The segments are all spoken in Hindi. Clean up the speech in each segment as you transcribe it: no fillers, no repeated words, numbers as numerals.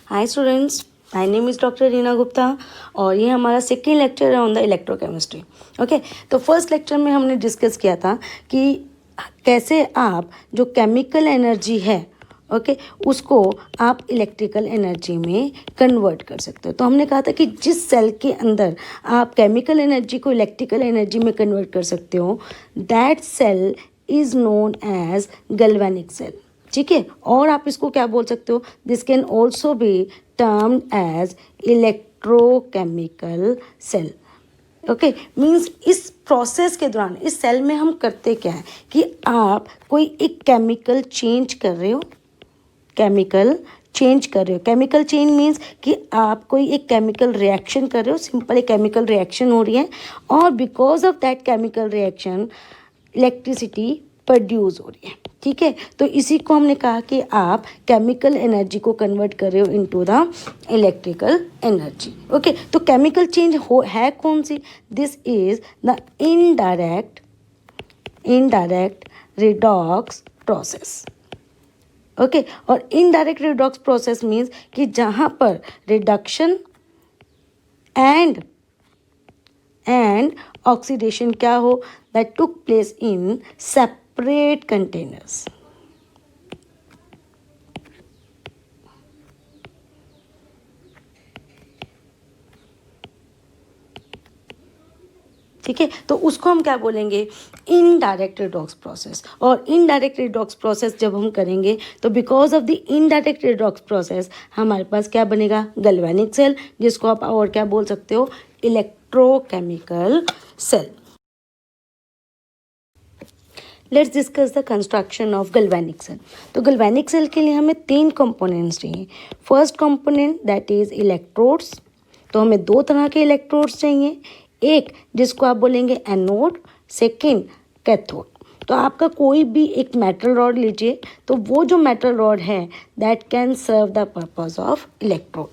Hi students, my name is doctor Reena Gupta और ये हमारा सेकेंड लेक्चर है ऑन द इलेक्ट्रोकेमिस्ट्री। ओके, तो फर्स्ट लेक्चर में हमने डिस्कस किया था कि कैसे आप जो केमिकल एनर्जी है उसको आप इलेक्ट्रिकल एनर्जी में कन्वर्ट कर सकते हो। तो हमने कहा था कि जिस सेल के अंदर आप केमिकल एनर्जी को इलेक्ट्रिकल एनर्जी में कन्वर्ट कर सकते हो, that cell is known as galvanic cell. ठीक है, और आप इसको क्या बोल सकते हो, this can also be termed as electrochemical cell. Okay, means इस प्रोसेस के दौरान इस सेल में हम करते क्या है कि आप कोई एक केमिकल चेंज कर रहे हो, केमिकल चेंज मीन्स कि आप कोई एक केमिकल रिएक्शन कर रहे हो, सिंपल एक केमिकल रिएक्शन हो रही है और because of that chemical reaction electricity produce हो रही है। ठीक है, तो इसी को हमने कहा कि आप केमिकल एनर्जी को कन्वर्ट कर रहे हो into the electrical energy. Okay, तो केमिकल चेंज है कौन सी, this is the indirect redox process. Okay, और इनडायरेक्ट रिडॉक्स प्रोसेस मीन्स कि जहाँ पर रिडक्शन एंड ऑक्सीडेशन क्या हो, that took place in separate containers. ठीक है, तो उसको हम क्या बोलेंगे, इनडायरेक्ट रिडॉक्स प्रोसेस। और इनडायरेक्ट रिडॉक्स प्रोसेस जब हम करेंगे तो because of the indirect redox process हमारे पास क्या बनेगा, गैल्वेनिक सेल, जिसको आप और क्या बोल सकते हो, electrochemical cell. Let's discuss the construction of galvanic cell. तो गैल्वेनिक सेल के लिए हमें 3 कंपोनेंट्स चाहिए। First component that is electrodes, तो हमें 2 तरह के इलेक्ट्रोड्स चाहिए, एक जिसको आप बोलेंगे एनोड, सेकेंड कैथोड। तो आपका कोई भी एक मेटल रॉड लीजिए, तो वो जो मेटल रॉड है that can serve the purpose of electrode.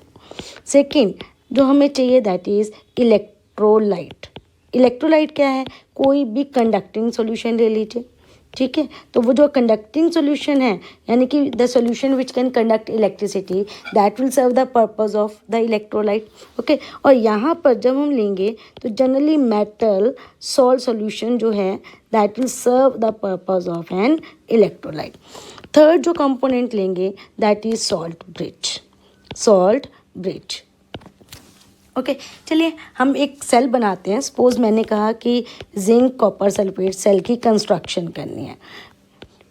Second जो हमें चाहिए दैट इज इलेक्ट्रोलाइट। इलेक्ट्रोलाइट क्या है, कोई भी कंडक्टिंग सॉल्यूशन ले लीजिए। ठीक है, तो वो जो कंडक्टिंग सॉल्यूशन है यानी कि the solution which can conduct electricity that will serve the purpose of the electrolyte. Okay, और यहाँ पर जब हम लेंगे तो जनरली मेटल सॉल्ट सॉल्यूशन जो है that will serve the purpose of an electrolyte. Third जो कंपोनेंट लेंगे that is salt bridge. Okay, चलिए हम एक सेल बनाते हैं। सपोज मैंने कहा कि जिंक कॉपर सल्फेट सेल की कंस्ट्रक्शन करनी है।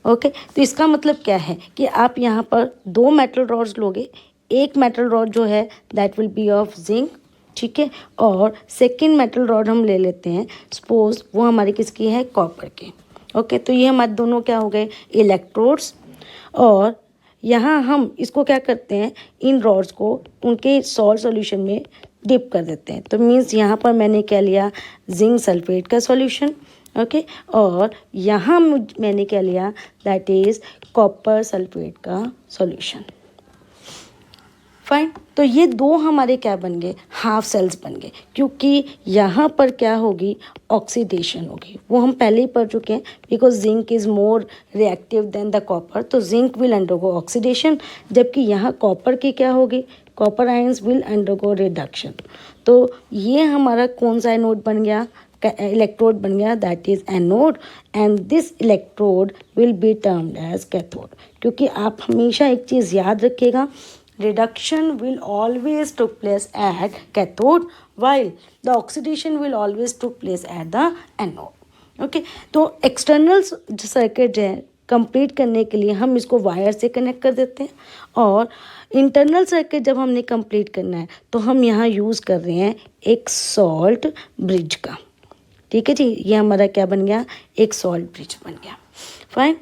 ओके, तो इसका मतलब क्या है कि आप यहाँ पर 2 मेटल रॉड्स लोगे, एक मेटल रॉड जो है that will be of zinc, ठीक है, और सेकेंड मेटल रॉड हम ले लेते हैं, सपोज वो हमारी किसकी है, कॉपर की। ओके, तो ये हमारे दोनों क्या हो गए, इलेक्ट्रोड्स। और यहाँ हम इसको क्या करते हैं, इन रॉड्स को उनके सॉल्ट सॉल्यूशन में डिप कर देते हैं। तो मीन्स यहाँ पर मैंने क्या लिया, जिंक सल्फेट का सॉल्यूशन। ओके, और यहाँ मैंने क्या लिया, दैट इज कॉपर सल्फेट का सॉल्यूशन। फाइन, तो ये 2 हमारे क्या बन गए, हाफ सेल्स बन गए, क्योंकि यहाँ पर क्या होगी, ऑक्सीडेशन होगी। वो हम पहले ही पढ़ चुके हैं, because zinc is more reactive than the copper, तो जिंक विल अंडरगो ऑक्सीडेशन, जबकि यहाँ कॉपर की क्या होगी, copper ions will undergo reduction. तो ये हमारा कौन सा एनोड बन गया, इलेक्ट्रोड बन गया, that is anode, and this electrode will be termed as cathode. क्योंकि आप हमेशा एक चीज़ याद रखिएगा, reduction will always took place at cathode while the oxidation will always took place at the anode। Okay, तो एक्सटर्नल सर्किट है कंप्लीट करने के लिए हम इसको वायर से कनेक्ट कर देते हैं, और इंटरनल सर्किट जब हमने कंप्लीट करना है तो हम यहाँ यूज़ कर रहे हैं एक सॉल्ट ब्रिज का। ठीक है जी, ये हमारा क्या बन गया, एक सॉल्ट ब्रिज बन गया। फाइन,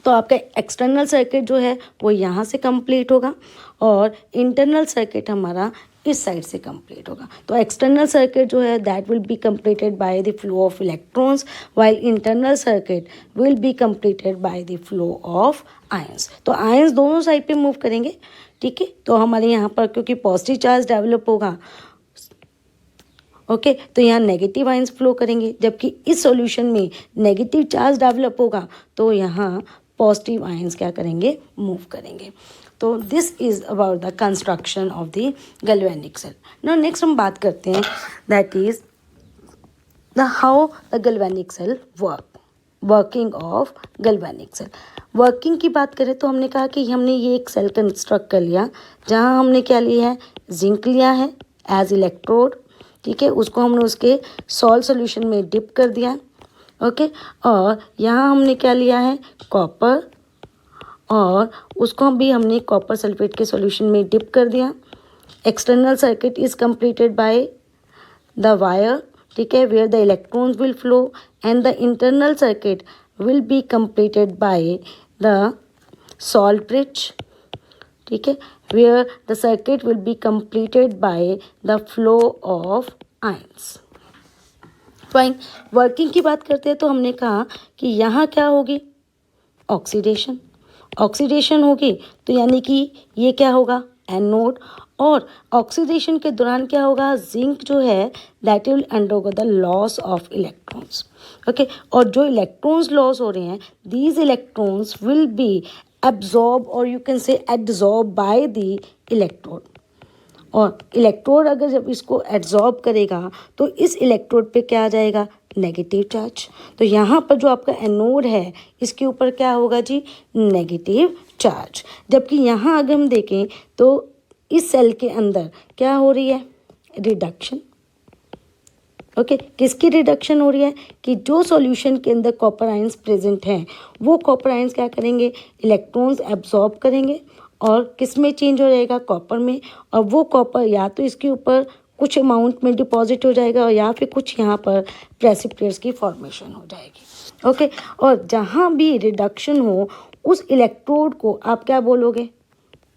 तो आपका एक्सटर्नल सर्किट जो है वो यहाँ से कंप्लीट होगा और इंटरनल सर्किट हमारा इस साइड से कंप्लीट होगा। तो एक्सटर्नल सर्किट जो है that will be completed by the flow of electrons, while internal circuit will be completed by the flow of ions. तो आयंस दोनों साइड पे मूव करेंगे। ठीक है, तो हमारे यहाँ पर क्योंकि पॉजिटिव चार्ज डेवलप होगा, ओके, तो यहाँ नेगेटिव आयंस फ्लो करेंगे, जबकि इस सॉल्यूशन में नेगेटिव चार्ज डेवलप होगा तो यहाँ पॉजिटिव आयंस क्या करेंगे, मूव करेंगे। तो this is about the construction of the galvanic cell. Now next हम बात करते हैं that is the how the galvanic cell working of galvanic cell. Working की बात करें तो हमने कहा कि हमने ये एक सेल कंस्ट्रक्ट कर लिया जहाँ हमने क्या लिया है, जिंक लिया है एज इलेक्ट्रोड, ठीक है, उसको हमने उसके सॉल्ट सोल्यूशन में डिप कर दिया, ओके। और यहाँ हमने क्या लिया है, कॉपर, और उसको भी हमने कॉपर सल्फेट के सॉल्यूशन में डिप कर दिया। External circuit is completed by the wire, ठीक है, where the electrons will flow, and the internal circuit will be completed by the salt bridge, ठीक है, where the circuit will be completed by the flow of ions. Fine, working की बात करते हैं तो हमने कहा कि यहाँ क्या होगी, ऑक्सीडेशन। ऑक्सीडेशन होगी तो यानी कि ये क्या होगा, एनोड, और ऑक्सीडेशन के दौरान क्या होगा, जिंक जो है that will undergo the loss of electrons, okay. और जो इलेक्ट्रॉन्स लॉस हो रहे हैं, these electrons will be absorb और you can say adsorb by the electrode. और इलेक्ट्रोड अगर जब इसको एड्जॉर्ब करेगा तो इस इलेक्ट्रोड पे क्या आ जाएगा, नेगेटिव चार्ज। तो यहाँ पर जो आपका एनोड है इसके ऊपर क्या होगा जी, नेगेटिव चार्ज। जबकि यहाँ अगर हम देखें तो इस सेल के अंदर क्या हो रही है, रिडक्शन, ओके। किसकी रिडक्शन हो रही है कि जो सॉल्यूशन के अंदर कॉपर आयंस प्रेजेंट हैं वो कॉपर आयंस क्या करेंगे, इलेक्ट्रॉन्स एब्जॉर्ब करेंगे और किस में चेंज हो जाएगा, कॉपर में। और वो कॉपर या तो इसके ऊपर कुछ अमाउंट में डिपॉजिट हो जाएगा और या फिर कुछ यहाँ पर प्रेसिपिटेट्स की फॉर्मेशन हो जाएगी, ओके। और जहाँ भी रिडक्शन हो उस इलेक्ट्रोड को आप क्या बोलोगे,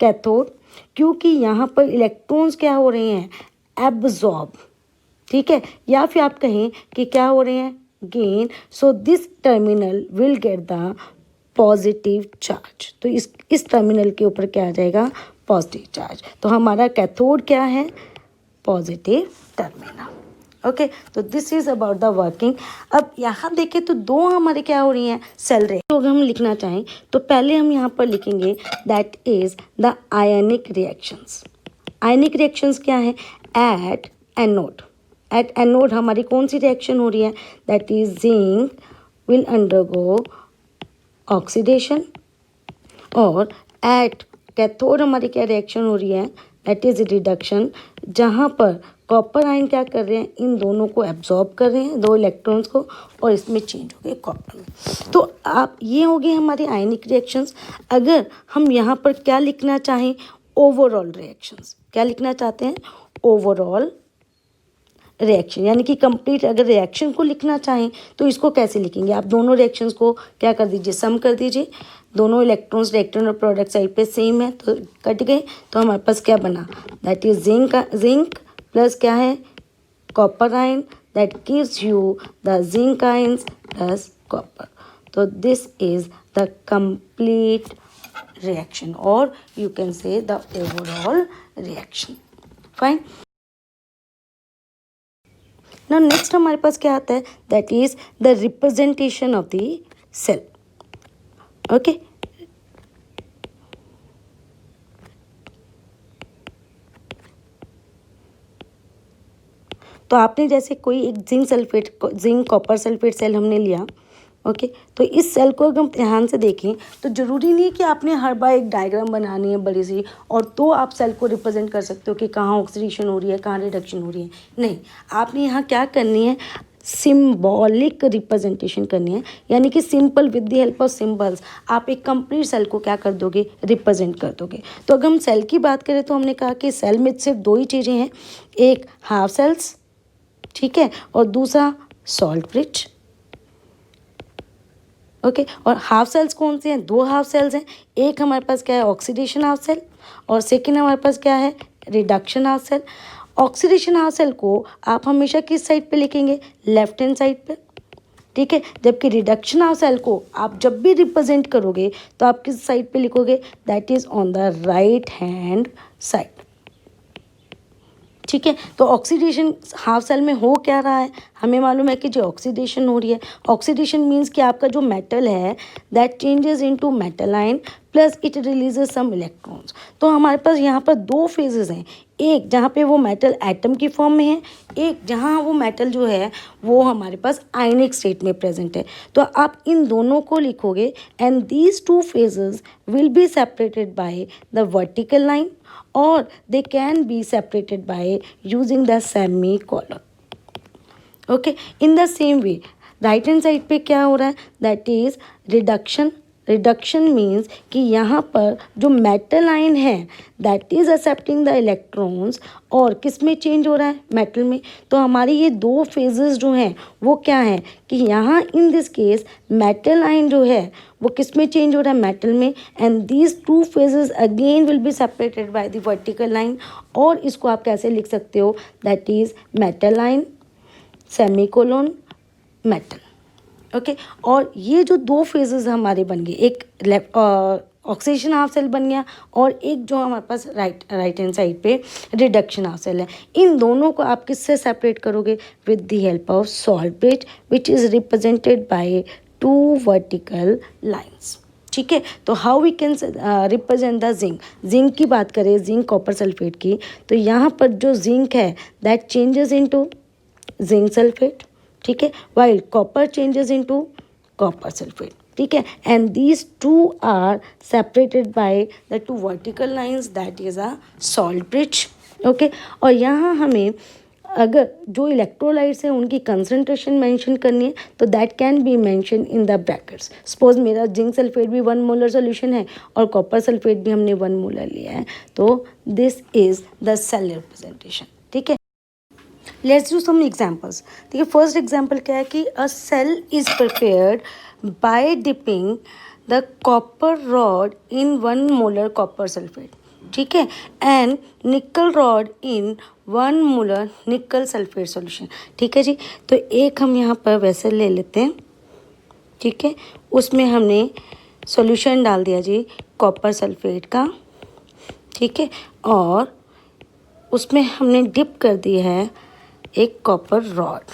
कैथोड, क्योंकि यहाँ पर इलेक्ट्रॉन्स क्या हो रहे हैं, एब्जॉर्ब, ठीक है, या फिर आप कहें कि क्या हो रहे हैं, gain. So this terminal will get the positive charge. तो इस टर्मिनल के ऊपर क्या आ जाएगा, पॉजिटिव चार्ज। तो हमारा कैथोड क्या है, पॉजिटिव टर्मिनल, ओके। तो this is about the working. अब यहाँ देखें तो दो हमारे क्या हो रही हैं, सेल रे। तो अगर हम लिखना चाहें तो पहले हम यहाँ पर लिखेंगे that is the ionic reactions. Ionic reactions क्या है, एट एनोड। एट एनोड हमारी कौन सी रिएक्शन हो रही है, that is zinc will undergo oxidation. और एट कैथोड हमारी क्या रिएक्शन हो रही है, दैट इज रिडक्शन, जहाँ पर कॉपर आयन क्या कर रहे हैं, इन दोनों को एब्जॉर्ब कर रहे हैं, दो इलेक्ट्रॉन्स को, और इसमें चेंज हो गए कॉपर में। तो आप ये हो गए हमारे आयनिक रिएक्शंस। अगर हम यहाँ पर क्या लिखना चाहें, ओवरऑल रिएक्शंस, क्या लिखना चाहते हैं, ओवरऑल रिएक्शन, यानी कि कंप्लीट अगर रिएक्शन को लिखना चाहें तो इसको कैसे लिखेंगे, आप दोनों रिएक्शंस को क्या कर दीजिए, सम कर दीजिए। दोनों इलेक्ट्रॉन्स रिएक्टेंट और प्रोडक्ट साइड पे सेम है तो कट गए, तो हमारे पास क्या बना, दैट इज जिंक प्लस क्या है, copper ion, that gives you the zinc ions plus copper. तो this is the complete reaction और you can say the overall reaction. Fine. Now next हमारे पास क्या आता है, that is the representation of the cell, okay. तो आपने जैसे कोई एक जिंक कॉपर सल्फेट सेल हमने लिया, ओके। तो इस सेल को अगर हम ध्यान से देखें तो ज़रूरी नहीं कि आपने हर बार एक डायग्राम बनानी है बड़ी सी और तो आप सेल को रिप्रेजेंट कर सकते हो कि कहाँ ऑक्सीडेशन हो रही है, कहाँ रिडक्शन हो रही है। नहीं, आपने यहाँ क्या करनी है, सिम्बॉलिक रिप्रेजेंटेशन करनी है, यानी कि simple with the help of symbols आप एक कंप्लीट सेल को क्या कर दोगे, रिप्रेजेंट कर दोगे। तो अगर हम सेल की बात करें तो हमने कहा कि सेल में सिर्फ दो ही चीज़ें हैं, एक हाफ सेल्स, ठीक है, और दूसरा सॉल्ट ब्रिज, ओके। और हाफ सेल्स कौन से हैं, दो हाफ सेल्स हैं, एक हमारे पास क्या है, ऑक्सीडेशन हाफ सेल, और सेकेंड हमारे पास क्या है, reduction half cell. Oxidation half cell को आप हमेशा किस साइड पे लिखेंगे, लेफ्ट हैंड साइड पे, ठीक है। जबकि रिडक्शन हाफ सेल को आप जब भी रिप्रेजेंट करोगे तो आप किस साइड पे लिखोगे, that is on the right hand side, ठीक है। तो ऑक्सीडेशन हाफ सेल में हो क्या रहा है, हमें मालूम है कि जो ऑक्सीडेशन हो रही है। ऑक्सीडेशन मीन्स कि आपका जो मेटल है that changes into metal ion plus it releases some electrons. तो हमारे पास यहाँ पर दो फेजेस हैं, एक जहाँ पे वो मेटल एटम की फॉर्म में है, एक जहाँ वो मेटल जो है वो हमारे पास आयनिक स्टेट में प्रेजेंट है। तो आप इन दोनों को लिखोगे and these two phases will be separated by the vertical line or they can be separated by using the semicolon. Okay, in the same way right hand side पे क्या हो रहा है, that is reduction. Reduction means कि यहाँ पर जो मेटल आयन है that is accepting the electrons और किस में चेंज हो रहा है, मेटल में। तो हमारी ये दो फेजेस जो हैं वो क्या है कि यहाँ in this case metal ion जो है वो किस में चेंज हो रहा है, मेटल में। And these two phases again will be separated by the vertical line. और इसको आप कैसे लिख सकते हो, that is metal ion semicolon metal. Okay और ये जो दो फेजेस हमारे बन गए, एक लेफ्ट ऑक्सीडेशन हाफ सेल बन गया और एक जो हमारे पास राइट हैंड साइड पे रिडक्शन हाफ सेल है। इन दोनों को आप किससे सेपरेट करोगे, with the help of salt bridge which is represented by two vertical lines. ठीक है। तो how we can represent the zinc की बात करें, जिंक कॉपर सल्फेट की, तो यहाँ पर जो जिंक है that changes into zinc sulphate. ठीक है, while copper changes into copper sulphate. ठीक है, and these two are separated by the two vertical lines that is a salt bridge. Okay, और यहाँ हमें अगर जो इलेक्ट्रोलाइट्स हैं उनकी कंसंट्रेशन मेंशन करनी है तो that can be mention in the brackets. Suppose मेरा जिंक सल्फेट भी 1 मोलर सोल्यूशन है और कॉपर सल्फेट भी हमने 1 मोलर लिया है, तो this is the cell representation. ठीक है, लेट्स डू सम एग्जाम्पल्स। देखिए फर्स्ट एग्जाम्पल क्या है कि a cell is prepared by dipping the copper rod in 1 molar copper sulphate. ठीक है, and nickel rod in 1 molar nickel sulphate solution. ठीक है जी, तो एक हम यहाँ पर वैसे ले लेते हैं। ठीक है, उसमें हमने सॉल्यूशन डाल दिया जी कॉपर सल्फेट का। ठीक है, और उसमें हमने डिप कर दी है एक copper rod.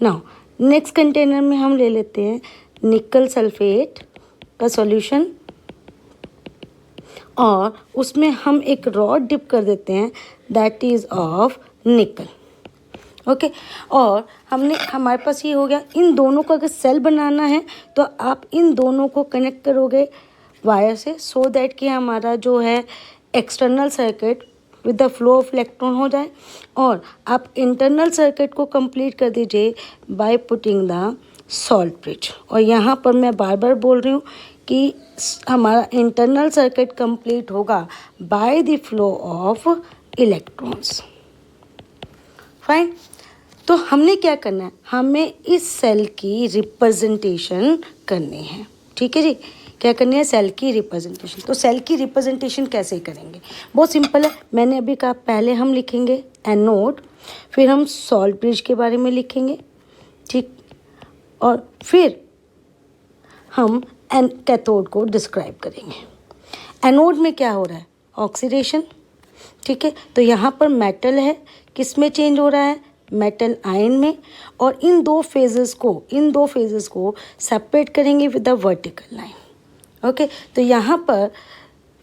Now next container में हम ले लेते हैं निकल सल्फेट का सॉल्यूशन और उसमें हम एक रॉड डिप कर देते हैं दैट इज़ ऑफ निकल। ओके, और हमारे पास ये हो गया। इन दोनों को अगर सेल बनाना है तो आप इन दोनों को कनेक्ट करोगे वायर से, सो दैट कि हमारा जो है external circuit with the flow of electron हो जाए। और आप इंटरनल सर्किट को कंप्लीट कर दीजिए by putting the salt bridge. और यहाँ पर मैं बार बार बोल रही हूँ कि हमारा इंटरनल सर्किट कंप्लीट होगा bye the flow of electrons. Fine, तो हमने क्या करना है, हमें इस सेल की रिप्रेजेंटेशन करनी है। ठीक है जी, क्या करनी है, सेल की रिप्रेजेंटेशन। तो सेल की रिप्रेजेंटेशन कैसे करेंगे, बहुत सिंपल है। मैंने अभी कहा पहले हम लिखेंगे एनोड, फिर हम सॉल्ट ब्रिज के बारे में लिखेंगे। ठीक, और फिर हम कैथोड को डिस्क्राइब करेंगे। एनोड में क्या हो रहा है, ऑक्सीडेशन। ठीक है, तो यहाँ पर मेटल है, किस में चेंज हो रहा है, मेटल आयन में। और इन दो फेजेस को सेपरेट करेंगे with the vertical line. Okay, तो यहाँ पर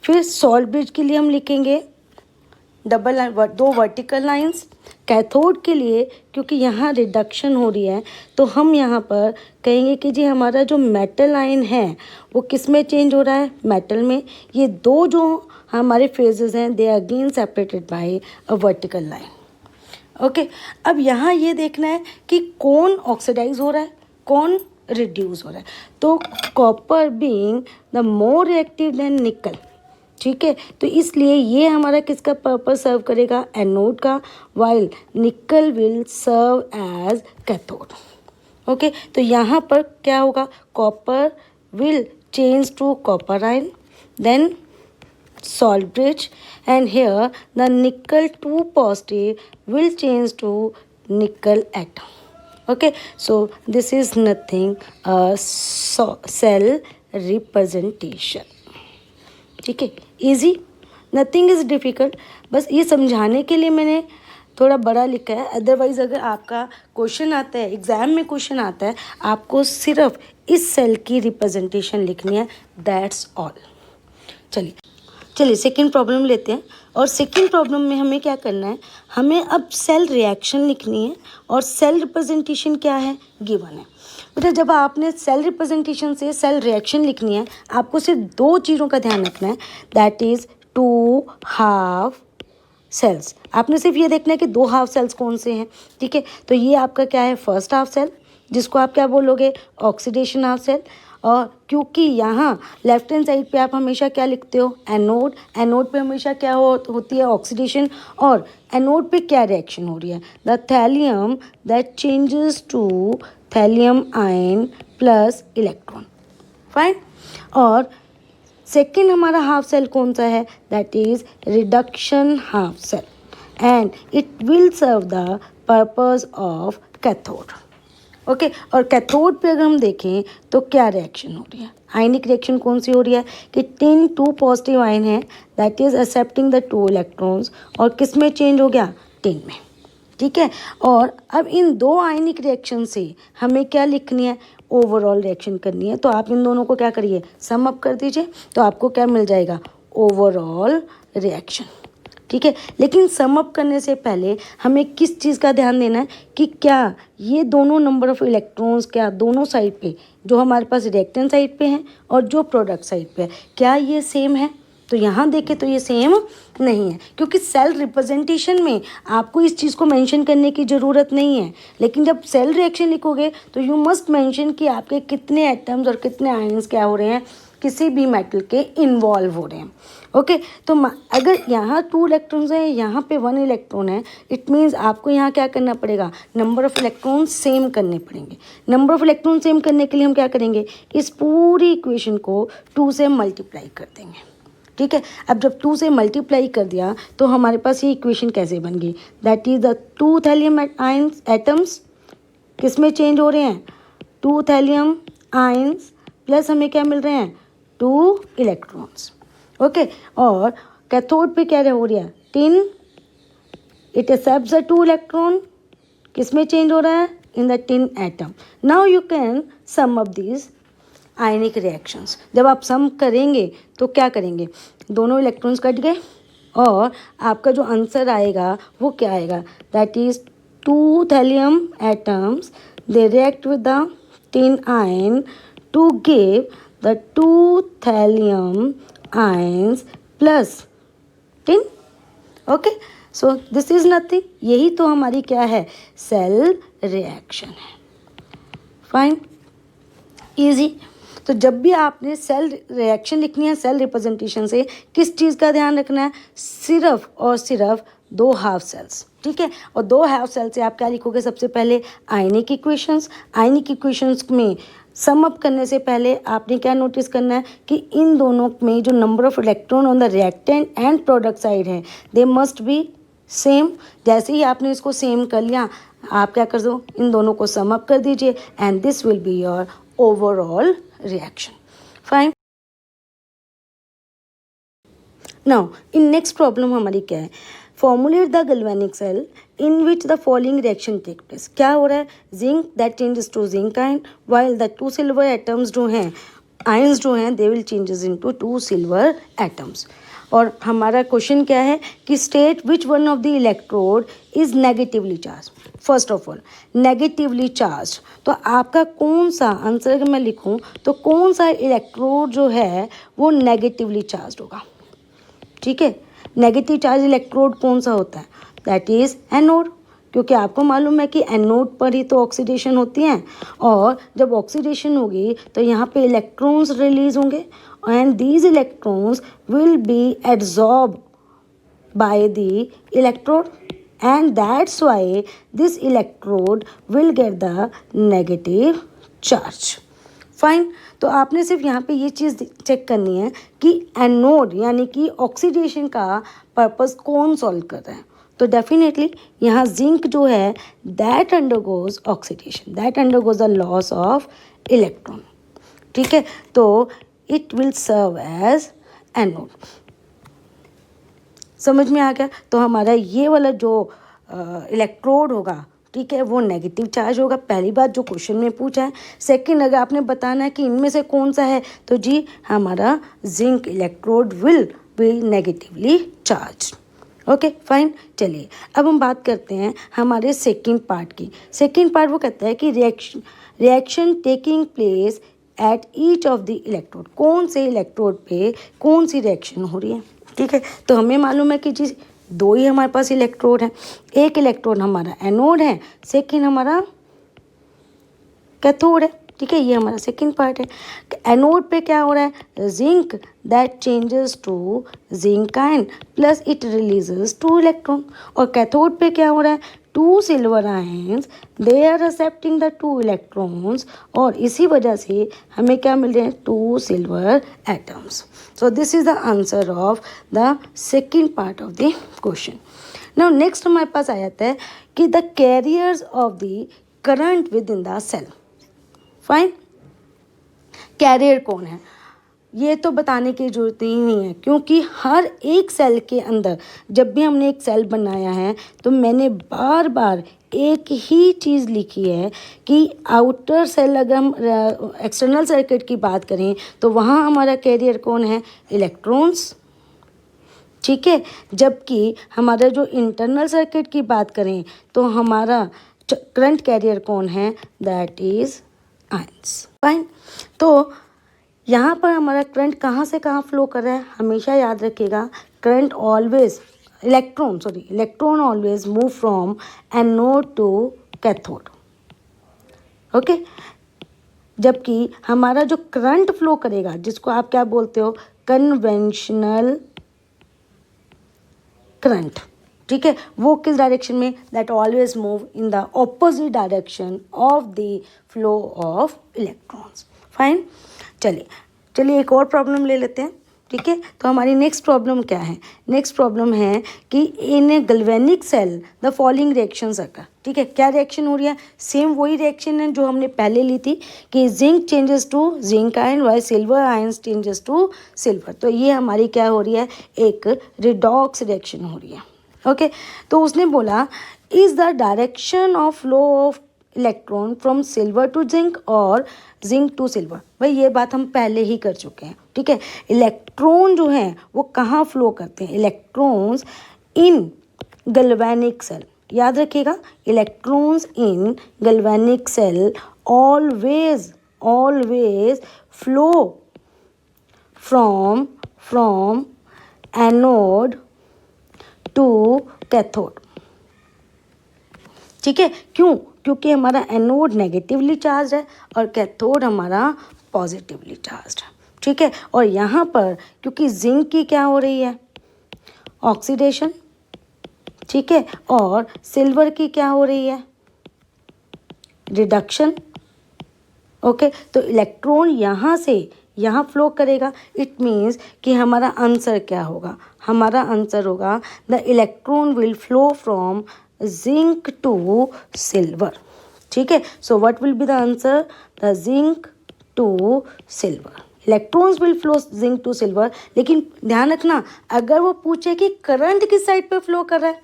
फिर सॉल्ट ब्रिज के लिए हम लिखेंगे दो वर्टिकल लाइंस। कैथोड के लिए क्योंकि यहाँ रिडक्शन हो रही है तो हम यहाँ पर कहेंगे कि जी हमारा जो मेटल आयन है वो किस में चेंज हो रहा है, मेटल में। ये दो जो हमारे फेजेस हैं they are again separated by a vertical line. Okay, अब यहाँ ये देखना है कि कौन ऑक्सीडाइज हो रहा है, कौन रिड्यूस हो रहा है। तो copper being the more reactive than निकल। ठीक है, तो इसलिए ये हमारा किसका पर्पस सर्व करेगा, एनोड का, while nickel will serve as cathode. Okay, तो यहाँ पर क्या होगा, copper will change to copper ion, then salt bridge, and here the nickel 2 positive will change to nickel atom. Okay, so this is nothing cell representation. ठीक है, easy, nothing is difficult. बस ये समझाने के लिए मैंने थोड़ा बड़ा लिखा है, अदरवाइज अगर आपका क्वेश्चन आता है, एग्जाम में क्वेश्चन आता है, आपको सिर्फ इस सेल की रिप्रेजेंटेशन लिखनी है, दैट्स ऑल। चलिए सेकंड प्रॉब्लम लेते हैं। और सेकंड प्रॉब्लम में हमें क्या करना है, हमें अब सेल रिएक्शन लिखनी है और सेल रिप्रेजेंटेशन क्या है, गिवन है। बेटा जब आपने सेल रिप्रेजेंटेशन से सेल रिएक्शन लिखनी है, आपको सिर्फ दो चीज़ों का ध्यान रखना है, that is two half cells. आपने सिर्फ ये देखना है कि दो हाफ सेल्स कौन से हैं, ठीक है। तो ये आपका क्या है, फर्स्ट हाफ सेल, जिसको आप क्या बोलोगे, ऑक्सीडेशन हाफ सेल। और क्योंकि यहाँ लेफ्ट हैंड साइड पे आप हमेशा क्या लिखते हो, एनोड, एनोड पे हमेशा क्या होती है, ऑक्सीडेशन। और एनोड पे क्या रिएक्शन हो रही है, the thallium that changes to thallium ion plus electron, fine. और सेकेंड हमारा हाफ सेल कौन सा है, that is reduction half cell and it will serve the purpose of cathode. Okay, और कैथोड पे अगर हम देखें तो क्या रिएक्शन हो रही है, आयनिक रिएक्शन कौन सी हो रही है कि टिन 2 पॉजिटिव आयन है, that is accepting the 2 electrons, और किस में चेंज हो गया, टिन में, ठीक है। और अब इन दो आयनिक रिएक्शन से हमें क्या लिखनी है, ओवरऑल रिएक्शन करनी है। तो आप इन दोनों को क्या करिए, सम अप कर दीजिए, तो आपको क्या मिल जाएगा, ओवरऑल रिएक्शन, ठीक है। लेकिन सम अप करने से पहले हमें किस चीज़ का ध्यान देना है कि क्या ये दोनों नंबर ऑफ इलेक्ट्रॉन्स क्या दोनों साइड पे, जो हमारे पास रिएक्टेंट साइड पे हैं और जो प्रोडक्ट साइड पे है, क्या ये सेम है। तो यहाँ देखें तो ये सेम नहीं है, क्योंकि सेल रिप्रेजेंटेशन में आपको इस चीज़ को मेंशन करने की ज़रूरत नहीं है। लेकिन जब सेल रिएक्शन लिखोगे तो यू मस्ट मेंशन कि आपके कितने एटम्स और कितने आयंस क्या हो रहे हैं, किसी भी मेटल के इन्वॉल्व हो रहे हैं। ओके, तो अगर यहाँ 2 इलेक्ट्रॉन्स हैं, यहाँ पे 1 इलेक्ट्रॉन है, इट मीन्स आपको यहाँ क्या करना पड़ेगा, नंबर ऑफ इलेक्ट्रॉन सेम करने पड़ेंगे। नंबर ऑफ इलेक्ट्रॉन सेम करने के लिए हम क्या करेंगे, इस पूरी इक्वेशन को 2 से मल्टीप्लाई कर देंगे, ठीक है। अब जब 2 से मल्टीप्लाई कर दिया तो हमारे पास ये इक्वेशन कैसे बन गई, that is the 2 thallium ions atoms किस में चेंज हो रहे हैं, 2 थैलियम आयंस प्लस हमें क्या मिल रहे हैं, 2 इलेक्ट्रॉन्स, ओके। और कैथोड पे क्या हो रहा है, tin, it accepts the 2 electron, किस में चेंज हो रहा है, in the tin atom. Now you can sum up these ionic reactions. जब आप सम करेंगे तो क्या करेंगे, दोनों इलेक्ट्रॉन्स कट गए और आपका जो आंसर आएगा वो क्या आएगा, that is 2 thallium atoms they react with the tin ion to give the 2 thallium ions plus tin, okay. So this is nothing, यही तो हमारी क्या है, सेल रिएक्शन है, फाइन, इजी। तो जब भी आपने सेल रिएक्शन लिखनी है सेल रिप्रेजेंटेशन से किस चीज़ का ध्यान रखना है, सिर्फ और सिर्फ 2 हाफ सेल्स, ठीक है। और 2 हाफ सेल से आप क्या लिखोगे, सबसे पहले आयनिक इक्वेशंस। आयनिक इक्वेशंस में सम अप करने से पहले आपने क्या नोटिस करना है कि इन दोनों में जो number of electron on the reactant and product side है, दे मस्ट बी सेम। जैसे ही आपने इसको सेम कर लिया, आप क्या कर दो, इन दोनों को सम अप कर दीजिए and this will be your overall reaction, fine। now in next problem हमारी क्या है, formulate the galvanic cell in which the following reaction take place। क्या हो रहा है, zinc that changes to zinc ion while the 2 silver atoms जो हैं, ions जो हैं, they will changes into 2 silver atoms। और हमारा क्वेश्चन क्या है कि state which one of the electrode is negatively charge. First of all negatively charge, तो आपका कौन सा आंसर अगर मैं लिखूं तो कौन सा इलेक्ट्रोड जो है वो नेगेटिवली चार्ज होगा, ठीक है। नेगेटिव चार्ज इलेक्ट्रोड कौन सा होता है, दैट इज एनोड, क्योंकि आपको मालूम है कि एनोड पर ही तो ऑक्सीडेशन होती है, और जब ऑक्सीडेशन होगी तो यहाँ पे इलेक्ट्रॉन्स रिलीज होंगे and these electrons will be absorbed by the electrode and that's why this electrode will get the negative charge, fine। तो आपने सिर्फ यहाँ पे ये चीज़ चेक करनी है कि एनोड यानी कि ऑक्सीडेशन का पर्पस कौन सॉल्व कर रहा है। तो डेफिनेटली यहाँ जिंक जो है that undergoes oxidation, that undergoes the loss of electron, ठीक है। तो it will serve as anode, समझ में आ गया। तो हमारा ये वाला जो इलेक्ट्रोड होगा, ठीक है, वो नेगेटिव चार्ज होगा। पहली बात जो क्वेश्चन में पूछा है। सेकंड, अगर आपने बताना है कि इनमें से कौन सा है, तो जी हमारा zinc electrode will B negatively charge. Okay fine. चलिए अब हम बात करते हैं हमारे सेकंड पार्ट की। सेकंड पार्ट वो कहता है कि reaction taking place at each of the electrode, कौन से इलेक्ट्रोड पे कौन सी रिएक्शन हो रही है, ठीक है। तो हमें मालूम है कि जी दो ही हमारे पास इलेक्ट्रोड है, एक इलेक्ट्रोड हमारा एनोड है, सेकंड हमारा कैथोड है, ठीक है। ये हमारा सेकंड पार्ट है। एनोड पे क्या हो रहा है, zinc that changes to zinc ion plus it releases 2 electron. और कैथोड पे क्या हो रहा है, 2 silver ions they are accepting the 2 electrons, और इसी वजह से हमें क्या मिल रहे हैं, 2 silver atoms. So this is the answer of the second part of the question. Now next हमारे पास आ जाता है कि the carriers of the current within the cell. Fine, carrier कौन है ये तो बताने की जरूरत ही नहीं है, क्योंकि हर एक सेल के अंदर जब भी हमने एक सेल बनाया है तो मैंने बार बार एक ही चीज़ लिखी है कि आउटर सेल, अगर हम एक्सटर्नल सर्किट की बात करें तो वहाँ हमारा कैरियर कौन है, इलेक्ट्रॉन्स, ठीक है। जबकि हमारा जो इंटरनल सर्किट की बात करें तो हमारा करंट कैरियर कौन है, दैट इज आयंस। फाइन। तो यहाँ पर हमारा करंट कहाँ से कहाँ फ्लो कर रहा है, हमेशा याद रखिएगा, current always electron always move from anode to cathode, okay. जबकि हमारा जो करंट फ्लो करेगा, जिसको आप क्या बोलते हो, कन्वेंशनल करंट, ठीक है, वो किस डायरेक्शन में, that always move in the opposite direction of the flow of electrons. Fine. चलिए एक और प्रॉब्लम ले लेते हैं, ठीक है। तो हमारी नेक्स्ट प्रॉब्लम क्या है, नेक्स्ट प्रॉब्लम है कि in galvanic cell the following reactions occur, ठीक है। क्या रिएक्शन हो रही है, सेम वही रिएक्शन है जो हमने पहले ली थी कि zinc changes to zinc ion while silver ion changes to silver. तो ये हमारी क्या हो रही है, एक रिडॉक्स रिएक्शन हो रही है, ओके। तो उसने बोला is the direction of flow of electron from silver to zinc और जिंक टू सिल्वर। भाई ये बात हम पहले ही कर चुके हैं, ठीक है। इलेक्ट्रॉन जो हैं वो कहाँ फ्लो करते हैं, इलेक्ट्रॉन्स इन गैल्वेनिक सेल, याद रखिएगा, electrons in galvanic cell always flow from anode to cathode, ठीक है। क्यों, क्योंकि हमारा एनोड नेगेटिवली चार्ज है और कैथोड हमारा पॉजिटिवली चार्ज है, ठीक है। और यहाँ पर क्योंकि जिंक की क्या हो रही है, ऑक्सीडेशन, ठीक है, और सिल्वर की क्या हो रही है, रिडक्शन, ओके। तो इलेक्ट्रॉन यहाँ से यहाँ फ्लो करेगा, इट मीन्स कि हमारा आंसर क्या होगा, हमारा आंसर होगा the electron will flow from zinc to silver, ठीक है। So what will be the answer, the zinc to silver, electrons will flow zinc to silver. लेकिन ध्यान रखना, अगर वो पूछे कि करंट किस साइड पे फ्लो कर रहा है,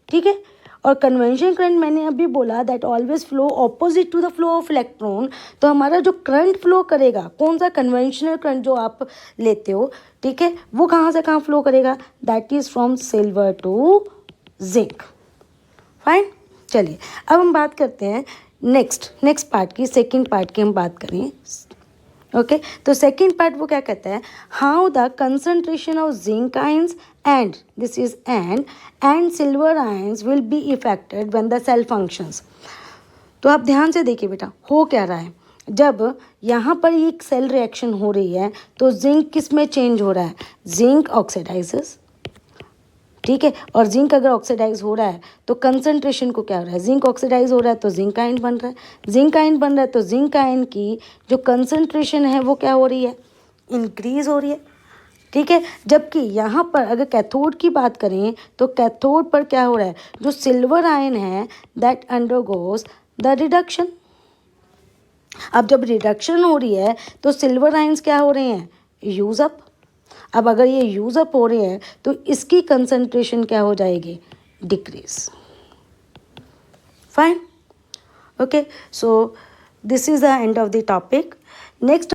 ठीक है, और कन्वेंशन करंट मैंने अभी बोला that always flow opposite to the flow of electron, तो हमारा जो करंट फ्लो करेगा, कौन सा कन्वेंशनल करंट जो आप लेते हो, ठीक है, वो कहाँ से कहाँ फ्लो करेगा, that is from silver to zinc. Fine. चलिए अब हम बात करते हैं नेक्स्ट पार्ट की, सेकंड पार्ट की हम बात करें, ओके। तो सेकंड पार्ट वो क्या कहता है, how the concentration of zinc ions and this is and silver ions will be affected when the cell functions. तो आप ध्यान से देखिए बेटा, हो क्या रहा है, जब यहाँ पर एक सेल रिएक्शन हो रही है तो जिंक किस में चेंज हो रहा है, जिंक ऑक्सीडाइजेस, ठीक है। और जिंक अगर ऑक्सीडाइज हो रहा है तो कंसंट्रेशन को क्या हो रहा है, जिंक ऑक्सीडाइज हो रहा है तो जिंक आयन बन रहा है, जिंक आयन बन रहा है तो जिंक आयन की जो कंसंट्रेशन है वो क्या हो रही है, इंक्रीज हो रही है, ठीक है। जबकि यहाँ पर अगर कैथोड की बात करें तो कैथोड पर क्या हो रहा है, जो सिल्वर आयन है दैट अंडरगोज द रिडक्शन। अब जब रिडक्शन हो रही है तो सिल्वर आयंस क्या हो रहे हैं, यूज अप। अब अगर ये यूज अप हो रहे हैं तो इसकी कंसंट्रेशन क्या हो जाएगी, decrease, Fine. Okay, so this is the end of the topic. Next